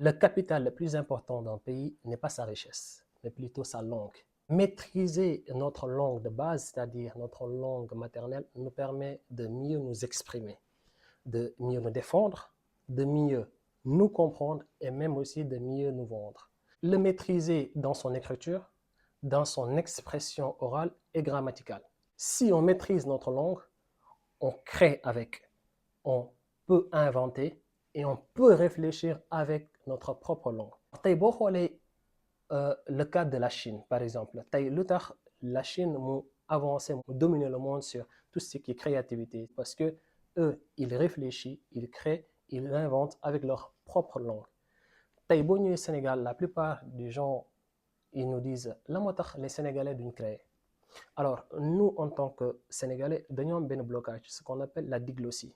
Le capital le plus important d'un pays n'est pas sa richesse, mais plutôt sa langue. Maîtriser notre langue de base, c'est-à-dire notre langue maternelle, nous permet de mieux nous exprimer, de mieux nous défendre, de mieux nous comprendre et même aussi de mieux nous vendre. Le maîtriser dans son écriture, dans son expression orale et grammaticale. Si on maîtrise notre langue, on crée avec, on peut inventer et on peut réfléchir avec notre propre langue. tey boo xoolee le cas de la Chine par exemple tey lu tax la Chine mu avancé mu dominer le monde sur tout ce qui est créativité parce que eux ils réfléchissent, ils créent, ils inventent avec leur propre langue. tey boo ñëwee Sénégal la plupart des gens ils nous disent la moo tax les Sénégalais duñ créer. Alors nous en tant que Sénégalais dañoo am benn blocage ce qu'on appelle la diglossie.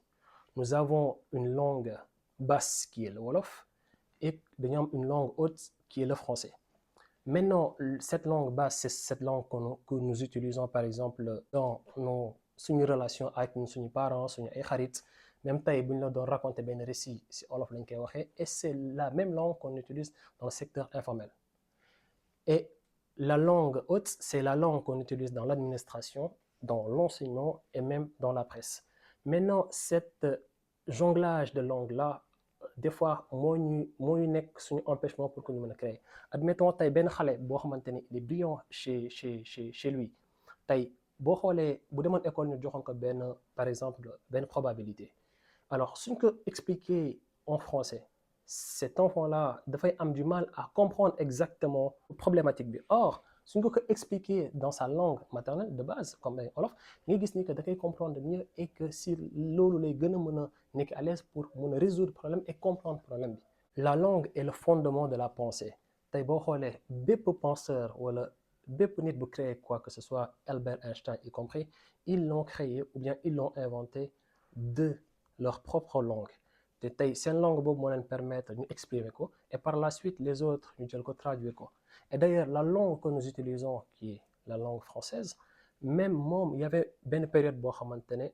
Nous avons une langue basse qui est le Wolof et une langue haute qui est le français. Maintenant, cette langue basse, c'est cette langue que nous utilisons par exemple dans nos relations avec nos parents, nos xarit, même si on doit raconter un récit si Wolof lañ koy waxee, et c'est la même langue qu'on utilise dans le secteur informel. Et la langue haute, c'est la langue qu'on utilise dans l'administration, dans l'enseignement et même dans la presse. Maintenant, cette jonglage de langues-là, des fois, moo ñu nekk suñu empêchement pour que ñu mën a créer. Admettons tey benn xale boo xamante ni il est brillant chez lui tey boo xoolee bu demoon école ñu joxoon ko benn par exemple benn probabilité. Alors suñ ko expliquer en français cet enfant-là dafay am du mal à comprendre exactement problématique bi. Or suñ ko expliquer dans sa langue maternelle de base comme ay Wolof ngay gis ni que da koy comprendre mieux et que si loolu lay gën a mën a nekk à l'aise pour mën a résoudre problème et comprendre problème bi. La langue est le fondement de la pensée. tey boo xoolee bépp penseur wala bépp nit bu créer quoi que ce soit Albert Einstein y compris ils l'ont créé ou bien ils l'ont inventé de leur propre langue. te tey seen langue boobu moo leen permettre ñu exprimer ko et par la suite les autres ñu jël ko traduire ko. Et d'ailleurs la langue que nous utilisons qui est la langue française même moom il y avait benn période boo xamante ne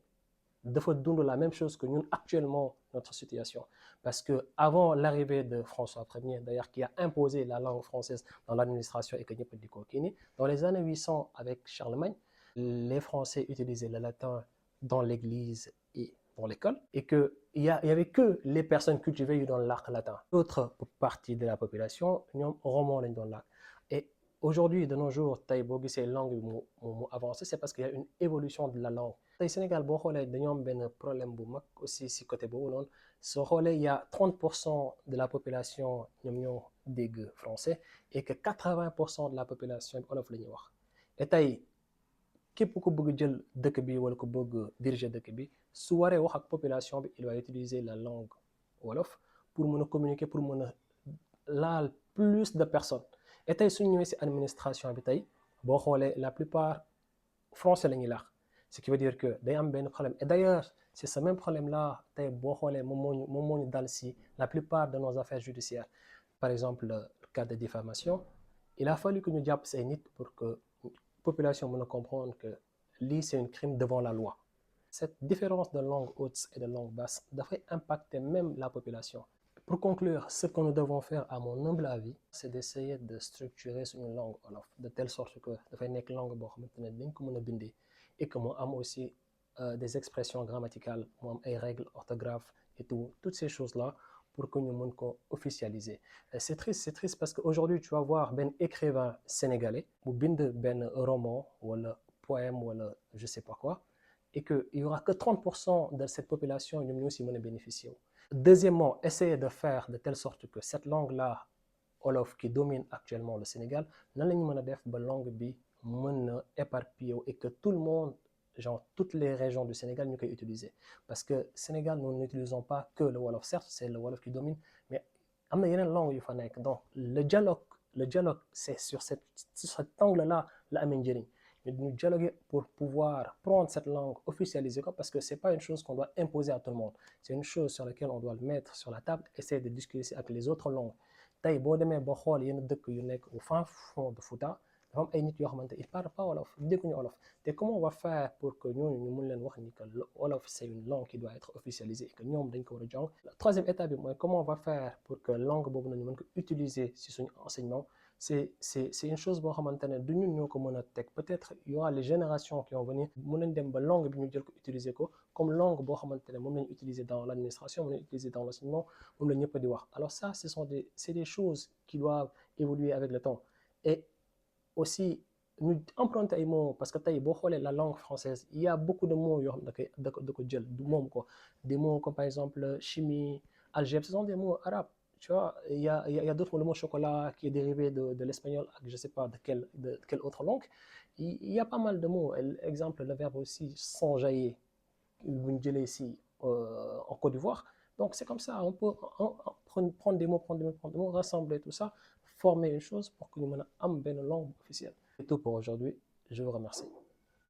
dafa dund la même chose que ñun actuellement notre situation parce que avant l'arrivée de François Ier d'ailleurs qui a imposé la langue française dans l'administration et que ñëpp di ko kii ni dans les années 800 avec Charlemagne les Français utilisaient le latin dans l'église et dans l'école et que il y avait que les personnes cultivées yu doon làkk latin. L'autre partie de la population ñoom roman lañ doon làkk. Et aujourd'hui de nos jours tey boo gisee langue bi mu avancé c'est parce qu'il y a une évolution de la langue. tey Sénégal boo xoolee dañoo am benn problème bu mag aussi si côté boobu noonu soo xoolee il y a 30% de la population ñoom ñoo dégg français et que 80% de la population wolof la ñuy wax. Et tey képp ku bëgg jël dëkk bi wala ku bëgg diriger dëkk bi su waree wax ak population bi il va utiliser la langue wolof pour mën a communiquer pour mën a laal plus de personnes. Et tey suñu ñëwee si administration bi tey boo xoolee la plupart français la ñuy làkk. Ce qui veut dire que day am benn problème. Et d'ailleurs c'est ce même problème-là tey boo xoolee moom moo ñu dal si la plupart de nos affaires judiciaires. Par exemple le cas de diffamation il a fallu que ñu jàpp say nit pour que population mën a comprendre que lii c'est un crime devant la loi. Cette différence de langue haute et de langue basse dafay impacter même la population. Pour conclure, ce que nous devons faire à mon humble avis, c'est d'essayer de structurer une langue wolof de telle sorte que dafay nekk langue boo xamante ne dañ ko mën a bindee et que mu am aussi des expressions grammaticales mu am ay règles orthographe et tout toutes ces choses-là pour que ñu mën ko officialiser. C'est triste parce qu'aujourd'hui tu vas voir benn écrivain sénégalais bu bind benn roman wala poème wala je sais pas quoi et que il y aura que 30% de cette population ñoom ñoo si mën a bénéficier. Deuxièmement, essayer de faire de telle sorte que cette langue-là wolof qui domine actuellement le Sénégal nan la ñu mën a def ba langue bi mën na éparpiller et que tout le monde genre toutes les régions du Sénégal ñu koy utiliser parce que Sénégal nous n'utilisons pas que le wolof certes c'est le wolof qui domine mais am na yeneen langue yu fa nekk donc le dialogue c'est sur cet angle-là la amee njëriñ ñu dialoguer pour pouvoir prendre cette langue officialiser ko parce que c'est pas une chose qu'on doit imposer à tout le monde c'est une chose sur laquelle on doit le mettre sur la table essayer de discuter avec les autres langues tey boo demee ba xool yenn dëkk yu nekk au fin fond de Fouta dafa am ay nit yoo xamante ils parlent pas wolof dégguñu wolof te comment on va faire pour que ñooñu ñu mun leen wax ni que wolof c'est une langue qui doit être officialisée et que ñoom dañ ko war a jàng. La troisième étape bi mooy comment on va faire pour que langue boobu nañu mën ko utiliser si suñu enseignement. C'est une chose boo xamante ne du ñun ñoo ko mën a teg peut-être il y aura les générations qui vont venir mën nañ dem ba langue bi ñu jël ko utiliser ko comme langue boo xamante ne moom lañu utiliser dans l'administration moom lañu utiliser dans l'enseignement moom la ñëpp di wax. Alors ça c'est des choses qui doivent évoluer avec le temps et aussi ñu emprunter ay mots parce que tey boo xoolee la langue française il y a beaucoup de mots yoo xam ne da ko jël du moom ko des mots comme par exemple chimie algèbre ce sont des mots arabes. Tu vois, il y a d'autres mots, le mot chocolat qui est dérivé de l'espagnol, je ne sais pas de quelle autre langue. Il y a pas mal de mots. Exemple, le verbe aussi s'enjailler, ici en Côte d'Ivoire. Donc c'est comme ça, on peut prendre des mots, rassembler tout ça, former une chose pour que nous ayons une langue officielle. C'est tout pour aujourd'hui. Je vous remercie.